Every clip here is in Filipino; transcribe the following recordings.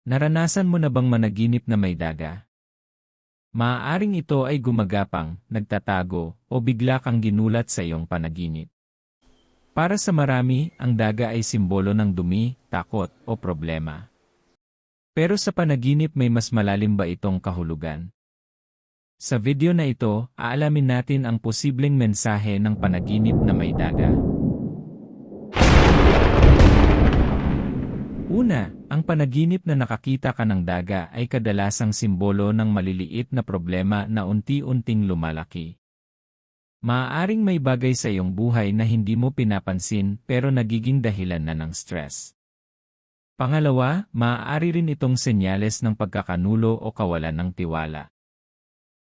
Naranasan mo na bang managinip na may daga? Maaaring ito ay gumagapang, nagtatago, o bigla kang ginulat sa iyong panaginip. Para sa marami, ang daga ay simbolo ng dumi, takot, o problema. Pero sa panaginip may mas malalim ba itong kahulugan? Sa video na ito, aalamin natin ang posibleng mensahe ng panaginip na may daga. Una, ang panaginip na nakakita ka ng daga ay kadalasang simbolo ng maliliit na problema na unti-unting lumalaki. Maaaring may bagay sa iyong buhay na hindi mo pinapansin pero nagiging dahilan na ng stress. Pangalawa, maaari rin itong senyales ng pagkakanulo o kawalan ng tiwala.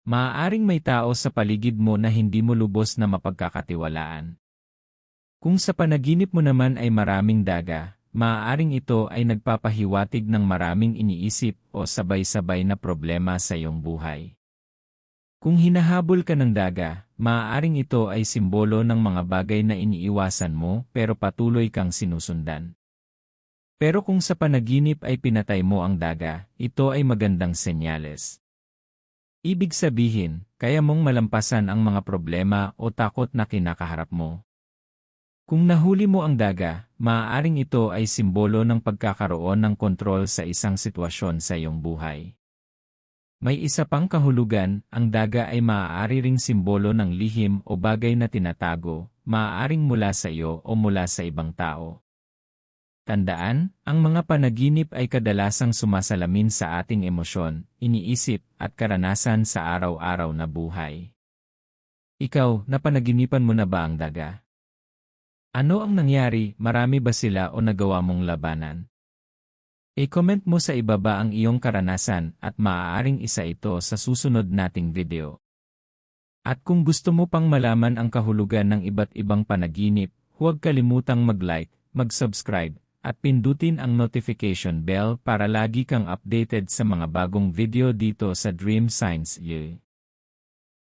Maaaring may tao sa paligid mo na hindi mo lubos na mapagkakatiwalaan. Kung sa panaginip mo naman ay maraming daga, maaaring ito ay nagpapahiwatig ng maraming iniisip o sabay-sabay na problema sa iyong buhay. Kung hinahabol ka ng daga, maaaring ito ay simbolo ng mga bagay na iniiwasan mo pero patuloy kang sinusundan. Pero kung sa panaginip ay pinatay mo ang daga, ito ay magandang senyales. Ibig sabihin, kaya mong malampasan ang mga problema o takot na kinakaharap mo. Kung nahuli mo ang daga, maaaring ito ay simbolo ng pagkakaroon ng kontrol sa isang sitwasyon sa iyong buhay. May isa pang kahulugan, ang daga ay maaari ring simbolo ng lihim o bagay na tinatago, maaaring mula sa iyo o mula sa ibang tao. Tandaan, ang mga panaginip ay kadalasang sumasalamin sa ating emosyon, iniisip, at karanasan sa araw-araw na buhay. Ikaw, napanaginipan mo na ba ang daga? Ano ang nangyari, marami ba sila o nagawa mong labanan? I-comment mo sa ibaba ang iyong karanasan at maaaring isa ito sa susunod nating video. At kung gusto mo pang malaman ang kahulugan ng iba't ibang panaginip, huwag kalimutang mag-like, mag-subscribe, at pindutin ang notification bell para lagi kang updated sa mga bagong video dito sa Dream Science U.